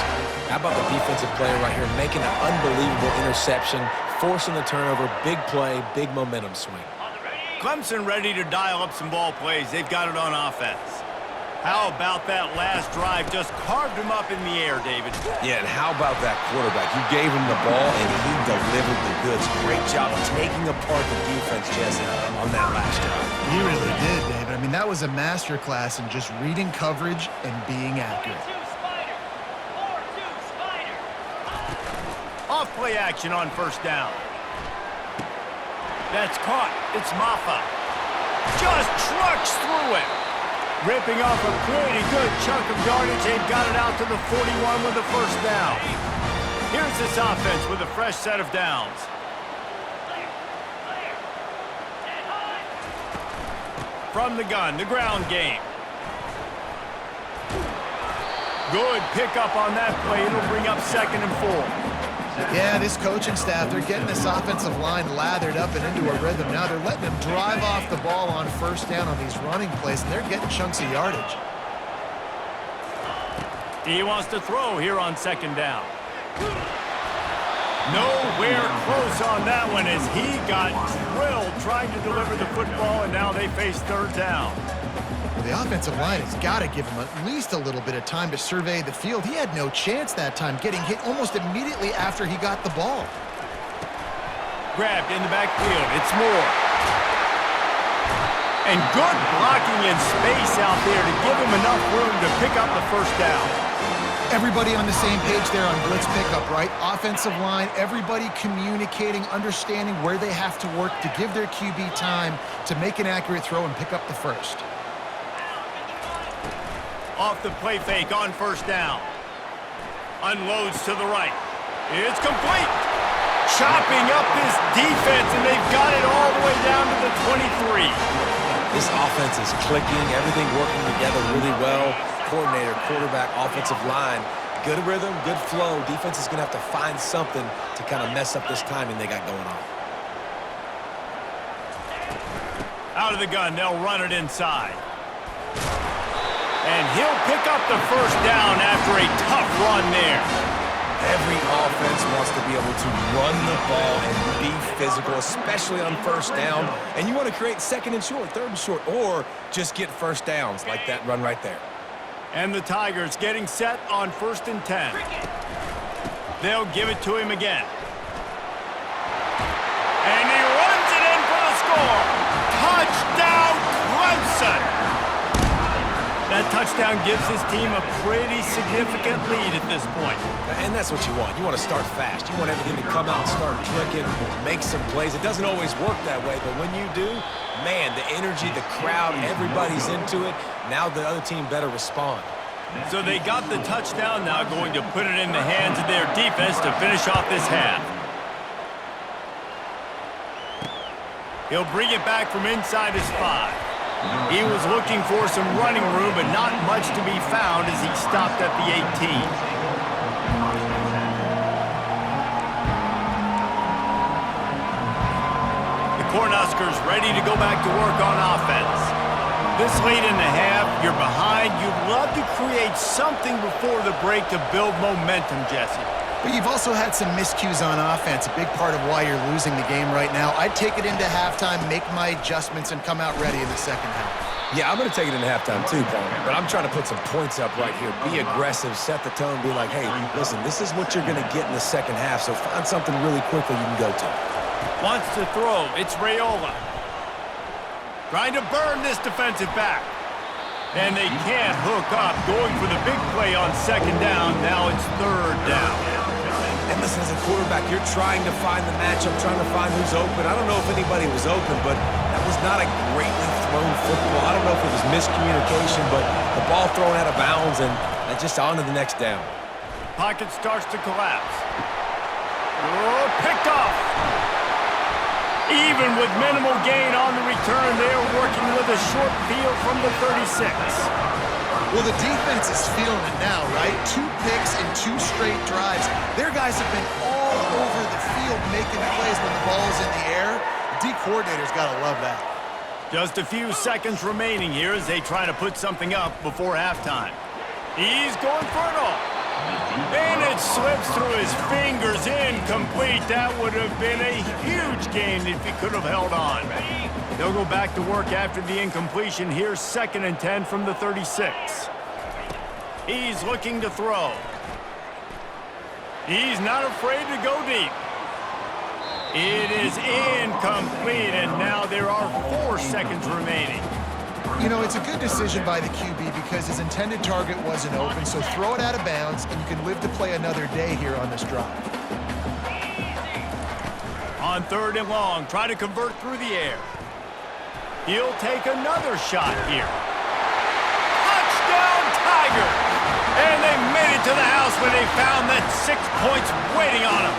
How about the defensive player right here making an unbelievable interception, forcing the turnover, big play, big momentum swing. Clemson ready to dial up some ball plays. They've got it on offense. How about that last drive? Just carved him up in the air, David. Yeah, and how about that quarterback? You gave him the ball, and he delivered the goods. Great job taking apart the defense, Jesse, on that last drive. He really did, David. I mean, that was a masterclass in just reading coverage and being accurate. Off play action on 1st down. That's caught. It's Maffa. Just trucks through it. Ripping off a pretty good chunk of yardage. They've got it out to the 41 with the 1st down. Here's this offense with a fresh set of downs. From the gun, the ground game. Good pickup on that play. It'll bring up 2nd and 4. Yeah, this coaching staff, they're getting this offensive line lathered up and into a rhythm. Now they're letting them drive off the ball on 1st down on these running plays, and they're getting chunks of yardage. He wants to throw here on 2nd down. Nowhere close on that one as he got drilled trying to deliver the football, and now they face 3rd down. Well, the offensive line has got to give him at least a little bit of time to survey the field. He had no chance that time, getting hit almost immediately after he got the ball. grabbed in the backfield. It's Moore. And good blocking in space out there to give him enough room to pick up the first down. Everybody on the same page there on blitz pickup, right? Offensive line, everybody communicating, understanding where they have to work to give their QB time to make an accurate throw and pick up the first. Off the play fake on first down. Unloads to the right. It's complete. Chopping up this defense, and they've got it all the way down to the 23. This offense is clicking, everything working together really well. Coordinator, quarterback, offensive line, good rhythm, good flow. Defense is going to have to find something to kind of mess up this timing they got going on. Out of the gun, they'll run it inside. And he'll pick up the first down after a tough run there. Every offense wants to be able to run the ball and be physical, especially on first down. And you want to create second and short, third and short, or just get first downs like that run right there. And the Tigers getting set on 1st and 10. They'll give it to him again. And he runs it in for the score. Touchdown, Clemson! That touchdown gives his team a pretty significant lead at this point. And that's what you want. You want to start fast. You want everything to come out and start clicking, make some plays. It doesn't always work that way, but when you do, man, the energy, the crowd, everybody's into it. Now the other team better respond. So they got the touchdown, now going to put it in the hands of their defense to finish off this half. He'll bring it back from inside his 5. He was looking for some running room, but not much to be found as he stopped at the 18. The Cornhuskers ready to go back to work on offense. This late in the half, you're behind. You'd love to create something before the break to build momentum, Jesse. But you've also had some miscues on offense, a big part of why you're losing the game right now. I'd take it into halftime, make my adjustments, and come out ready in the second half. Yeah, I'm going to take it into halftime too, Paul. But I'm trying to put some points up right here. Be aggressive, set the tone, be like, hey, listen, this is what you're going to get in the second half, so find something really quickly you can go to. Wants to throw. It's Raiola. Trying to burn this defensive back. And they can't hook up. Going for the big play on second down. Now it's third down. And listen, as a quarterback, you're trying to find the matchup, trying to find who's open. I don't know if anybody was open, but that was not a greatly thrown football. I don't know if it was miscommunication, but the ball thrown out of bounds and just on to the next down. Pocket starts to collapse. Oh, picked off. Even with minimal gain on the return, they're working with a short field from the 36. Well, the defense is feeling it now, right? 2 picks in 2 straight drives. Their guys have been all over the field making plays when the ball's in the air. The D coordinator's got to love that. Just a few seconds remaining here as they try to put something up before halftime. He's going for it all. And it slips through his fingers, incomplete. That would have been a huge gain if he could have held on. They'll go back to work after the incompletion. Here's 2nd and 10 from the 36. He's looking to throw. He's not afraid to go deep. It is incomplete, and now there are 4 seconds remaining. You know, it's a good decision by the QB because his intended target wasn't open, so throw it out of bounds, and you can live to play another day here on this drive. On 3rd and long, try to convert through the air. He'll take another shot here. Touchdown, Tigers! And they made it to the house when they found that 6 points waiting on them.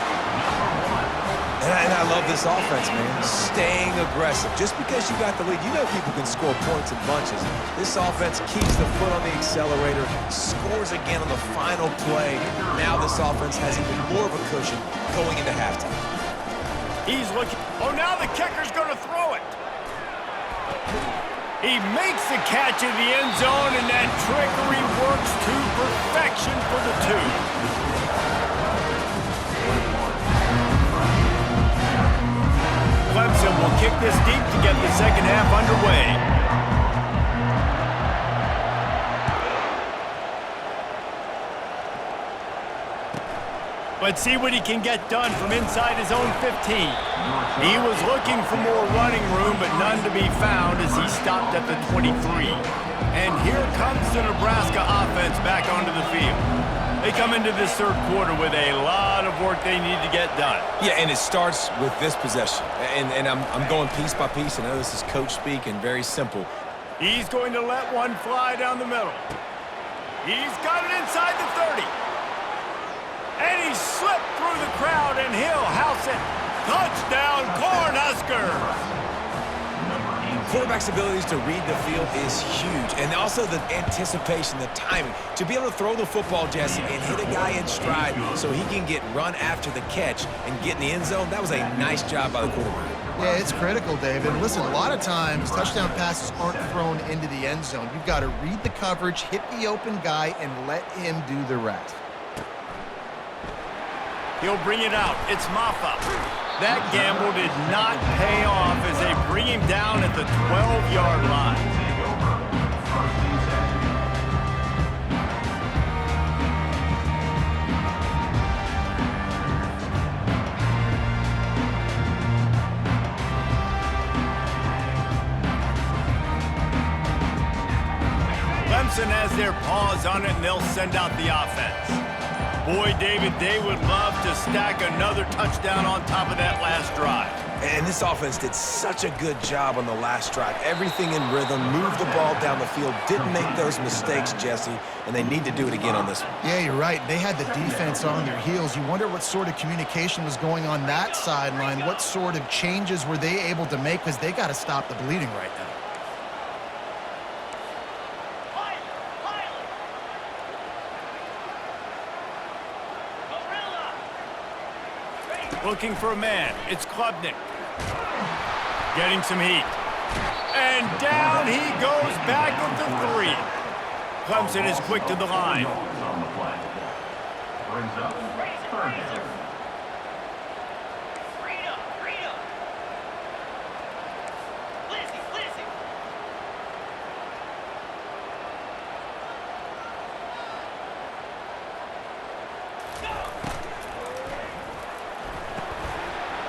And I love this offense, man. Staying aggressive. Just because you got the lead, you know people can score points in bunches. This offense keeps the foot on the accelerator, scores again on the final play. Now this offense has even more of a cushion going into halftime. He's looking. Oh, now the kicker's going to throw it. He makes the catch in the end zone, and that trickery works to perfection for the 2. Clemson will kick this deep to get the second half underway. Let's see what he can get done from inside his own 15. He was looking for more running room, but none to be found as he stopped at the 23. And here comes the Nebraska offense back onto the field. They come into this third quarter with a lot of work they need to get done. Yeah, and it starts with this possession. And I'm going piece by piece. I know this is coach speak and very simple. He's going to let one fly down the middle. He's got it inside the 30. And he slipped through the crowd, and he'll house it. Touchdown, Cornhuskers! Quarterback's abilities to read the field is huge, and also the anticipation, the timing. To be able to throw the football, Jesse, and hit a guy in stride so he can get run after the catch and get in the end zone, that was a nice job by the quarterback. Yeah, it's critical, David. Listen, a lot of times touchdown passes aren't thrown into the end zone. You've got to read the coverage, hit the open guy, and let him do the rest. He'll bring it out. It's Maffa. That gamble did not pay off as they bring him down at the 12-yard line. Clemson has their paws on it, and they'll send out the offense. Boy, David, they would love to stack another touchdown on top of that last drive. And this offense did such a good job on the last drive. Everything in rhythm, moved the ball down the field, didn't make those mistakes, Jesse, and they need to do it again on this one. Yeah, you're right. They had the defense on their heels. You wonder what sort of communication was going on that sideline. What sort of changes were they able to make, because they got to stop the bleeding right now. Looking for a man. It's Klubnik. Getting some heat. And down he goes back at the 3. Clemson is quick to the line. On the play. Brings up third down.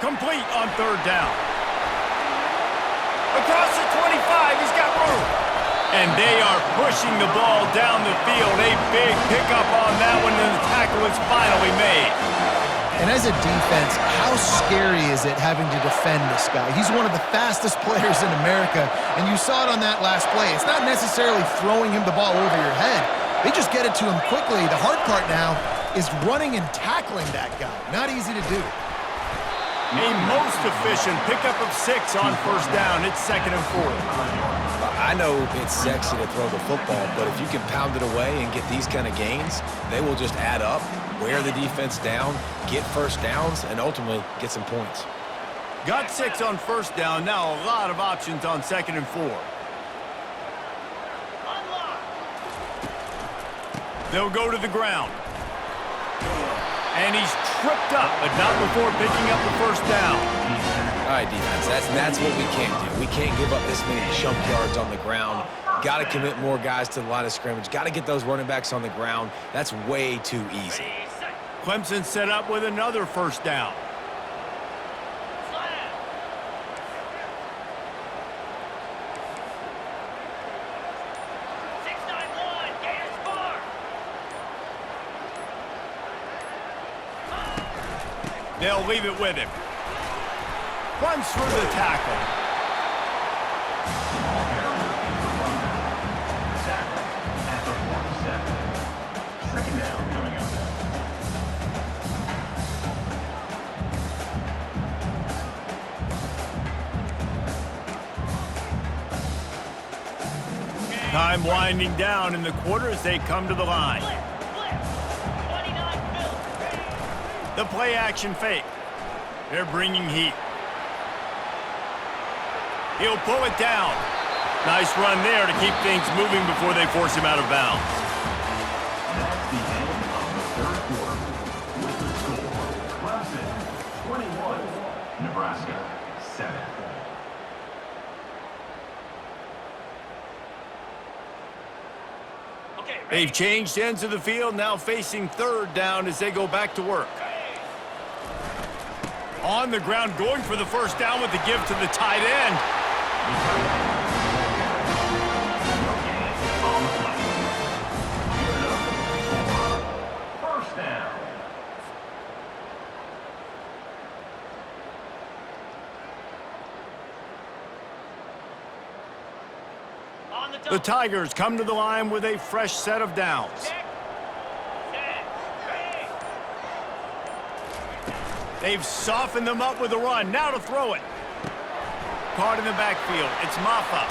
Complete on third down. Across the 25, he's got room. And they are pushing the ball down the field. A big pickup on that one, and the tackle is finally made. And as a defense, how scary is it having to defend this guy? He's one of the fastest players in America, and you saw it on that last play. It's not necessarily throwing him the ball over your head. They just get it to him quickly. The hard part now is running and tackling that guy. Not easy to do. A most efficient pickup of 6 on first down. It's 2nd and 4. I know it's sexy to throw the football, but if you can pound it away and get these kind of gains, they will just add up, wear the defense down, get first downs, and ultimately get some points. Got 6 on first down. Now a lot of options on 2nd and 4. They'll go to the ground. And he's tripped up, but not before picking up the first down. All right, defense, that's what we can't do. We can't give up this many chunk yards on the ground. Got to commit more guys to the line of scrimmage. Got to get those running backs on the ground. That's way too easy. Clemson set up with another first down. They'll leave it with him. Runs through the tackle. At the 47. Second down coming up. Time winding down in the quarter as they come to the line. The play action fake. They're bringing heat. He'll pull it down. Nice run there to keep things moving before they force him out of bounds. That's the end of the third quarter. With the score, Clemson 21, Nebraska 7. They've changed ends of the field, now facing third down as they go back to work. On the ground, going for the first down with the give to the tight end. First down. The Tigers come to the line with a fresh set of downs. They've softened them up with a run. Now to throw it. Caught in the backfield. It's Maffa.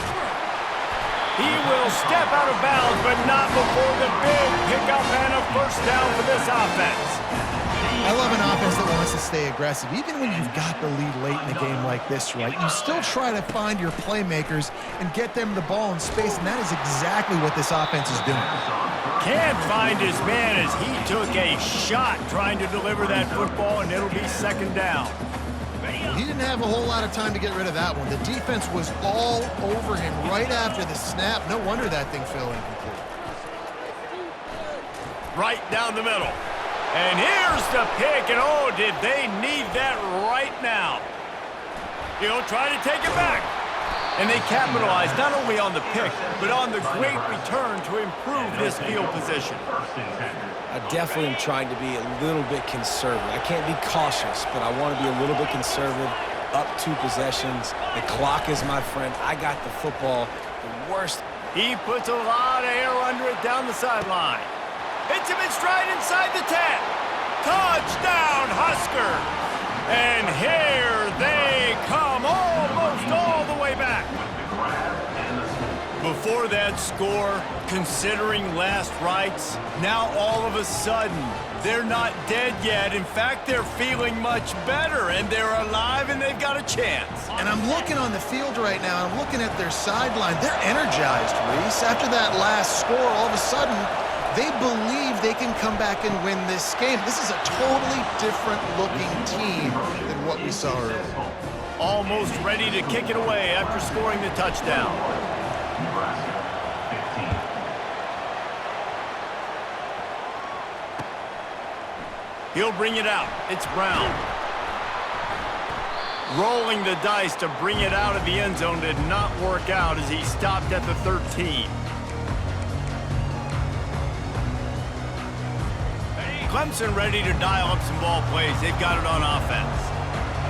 He will step out of bounds, but not before the big pickup and a first down for this offense. I love an offense that wants to stay aggressive. Even when you've got the lead late in the game like this, right, you still try to find your playmakers and get them the ball in space, and that is exactly what this offense is doing. Can't find his man as he took a shot trying to deliver that football, and it'll be second down. He didn't have a whole lot of time to get rid of that one. The defense was all over him right after the snap. No wonder that thing fell incomplete. Right down the middle. And here's the pick, and oh, did they need that right now. He'll try to take it back. And they capitalize not only on the pick, but on the great return to improve this field position. I definitely am trying to be a little bit conservative. I can't be cautious, but I want to be a little bit conservative. Up 2 possessions. The clock is my friend. I got the football. The worst. He puts a lot of air under it down the sideline. Hits him in stride inside the 10. Touchdown, Huskers! And here they come, almost all the way back. Before that score, considering last rites, now all of a sudden, they're not dead yet. In fact, they're feeling much better, and they're alive, and they've got a chance. And I'm looking on the field right now, and I'm looking at their sideline. They're energized, Reese. After that last score, all of a sudden, they believe they can come back and win this game. This is a totally different-looking team than what we saw earlier. Almost ready to kick it away after scoring the touchdown. Nebraska, 15. He'll bring it out. It's Brown. Rolling the dice to bring it out of the end zone did not work out as he stopped at the 13. Clemson ready to dial up some ball plays. They've got it on offense.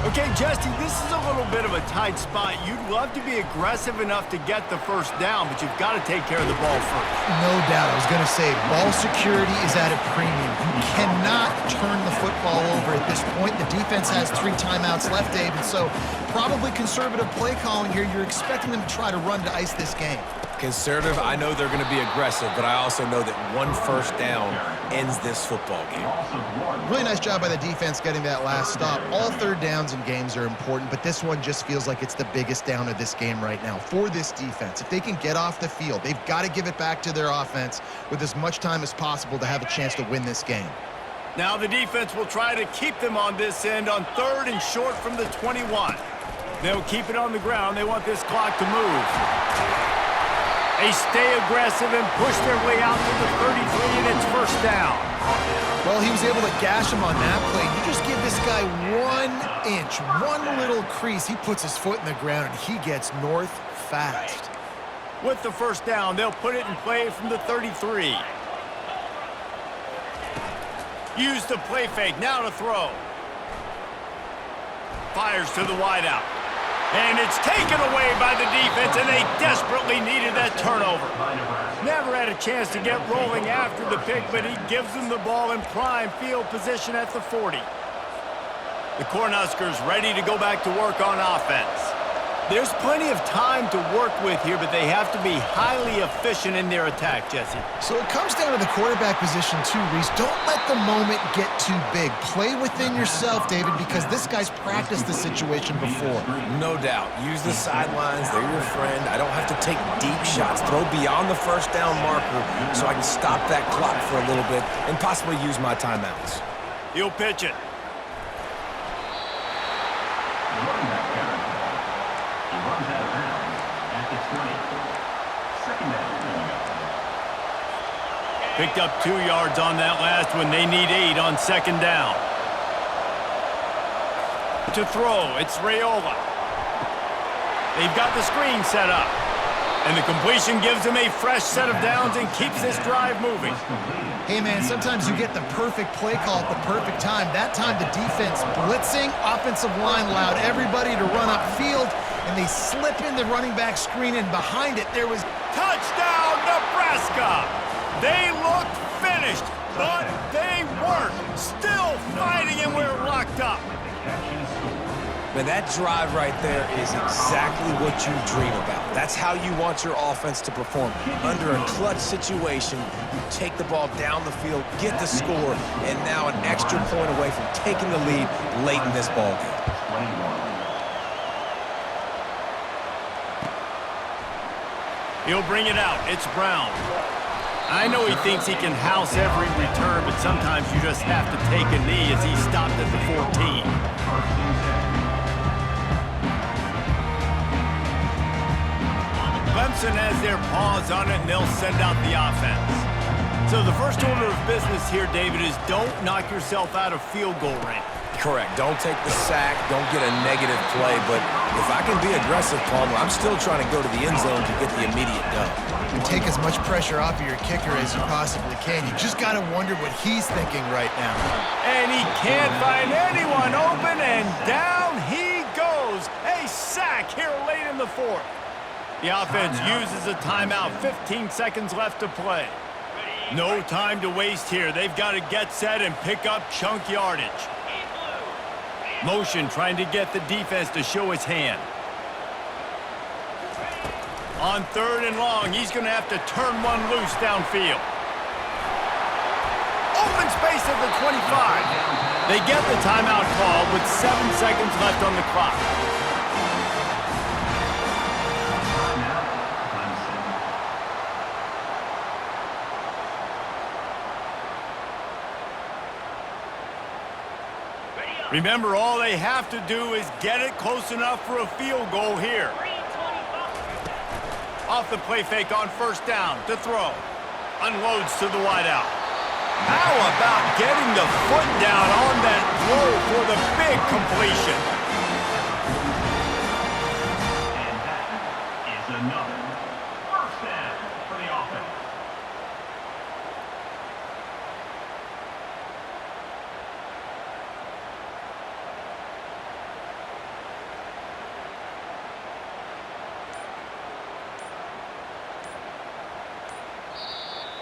Okay, Jesse, this is a little bit of a tight spot. You'd love to be aggressive enough to get the first down, but you've got to take care of the ball first. No doubt. I was going to say, ball security is at a premium. You cannot turn the football over at this point. The defense has 3 timeouts left, David, so probably conservative play calling here. You're expecting them to try to run to ice this game. Conservative, I know they're going to be aggressive, but I also know that 1 first down ends this football game. Really nice job by the defense getting that last stop. All third downs in games are important, but this one just feels like it's the biggest down of this game right now for this defense. If they can get off the field, they've got to give it back to their offense with as much time as possible to have a chance to win this game. Now the defense will try to keep them on this end on 3rd and short from the 21. They'll keep it on the ground. They want this clock to move. They stay aggressive and push their way out to the 33, and it's first down. Well, he was able to gash him on that play. You just give this guy 1 inch, 1 little crease. He puts his foot in the ground, and he gets north fast. With the first down, they'll put it in play from the 33. Use the play fake, now to throw. Fires to the wideout. And it's taken away by the defense, and they desperately needed that turnover. Never had a chance to get rolling after the pick, but he gives them the ball in prime field position at the 40. The Cornhuskers ready to go back to work on offense. There's plenty of time to work with here, but they have to be highly efficient in their attack, Jesse. So it comes down to the quarterback position too, Reese. Don't let the moment get too big. Play within yourself, David, because this guy's practiced the situation before. No doubt. Use the sidelines. They're your friend. I don't have to take deep shots. Throw beyond the first down marker so I can stop that clock for a little bit and possibly use my timeouts. He'll pitch it. Picked up 2 yards on that last one. They need 8 on second down. To throw, it's Raiola. They've got the screen set up. And the completion gives them a fresh set of downs and keeps this drive moving. Hey, man, sometimes you get the perfect play call at the perfect time. That time the defense blitzing, offensive line allowed everybody to run upfield, and they slip in the running back screen, and behind it there was... Touchdown, Nebraska! They looked finished, but they weren't. Still fighting, and we're locked up. Man, that drive right there is exactly what you dream about. That's how you want your offense to perform. Under a clutch situation, you take the ball down the field, get the score, and now an extra point away from taking the lead late in this ball game. He'll bring it out. It's Brown. I know he thinks he can house every return, but sometimes you just have to take a knee as he stopped at the 14. Clemson has their paws on it, and they'll send out the offense. So the first order of business here, David, is don't knock yourself out of field goal range. Correct. Don't take the sack. Don't get a negative play. But if I can be aggressive, Palmer, I'm still trying to go to the end zone to get the immediate dub. And take as much pressure off of your kicker as you possibly can. You just got to wonder what he's thinking right now. And he can't find anyone open, and down he goes. A sack here late in the fourth. The offense uses a timeout. 15 seconds left to play. No time to waste here. They've got to get set and pick up chunk yardage. Motion trying to get the defense to show his hand. On 3rd and long, he's going to have to turn one loose downfield. Open space at the 25. They get the timeout call with 7 seconds left on the clock. Remember, all they have to do is get it close enough for a field goal here. Off the play fake on 1st down to throw. Unloads to the wideout. How about getting the foot down on that throw for the big completion? And that is another 1st down for the offense.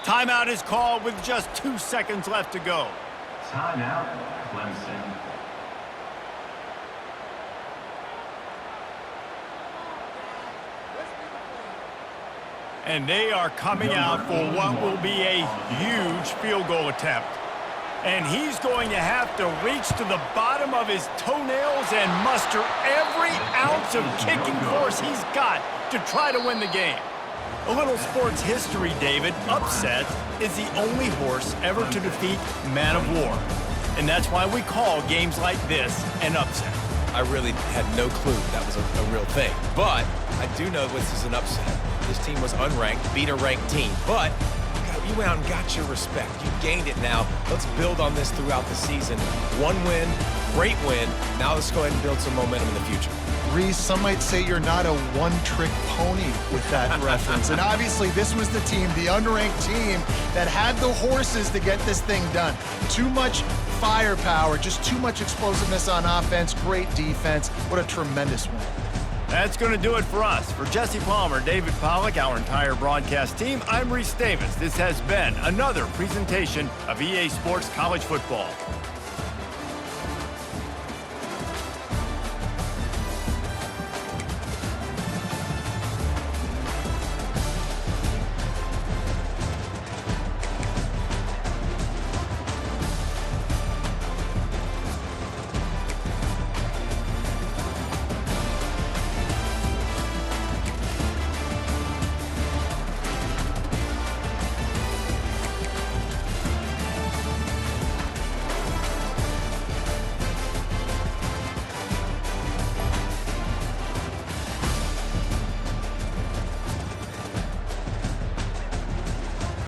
Timeout is called with just 2 seconds left to go. Timeout, Clemson. And they are coming out for what will be a huge field goal attempt. And he's going to have to reach to the bottom of his toenails and muster every ounce of kicking force he's got to try to win the game. A little sports history, David. Upset is the only horse ever to defeat Man of War. And that's why we call games like this an upset. I really had no clue that was a real thing. But I do know this is an upset. This team was unranked, beat a ranked team. But you went out and got your respect. You gained it now. Let's build on this throughout the season. One win, great win. Now let's go ahead and build some momentum in the future. Reese, some might say you're not a one-trick pony with that reference. And obviously, this was the team, the unranked team, that had the horses to get this thing done. Too much firepower, just too much explosiveness on offense, great defense. What a tremendous win. That's going to do it for us. For Jesse Palmer, David Pollack, our entire broadcast team, I'm Reese Davis. This has been another presentation of EA Sports College Football.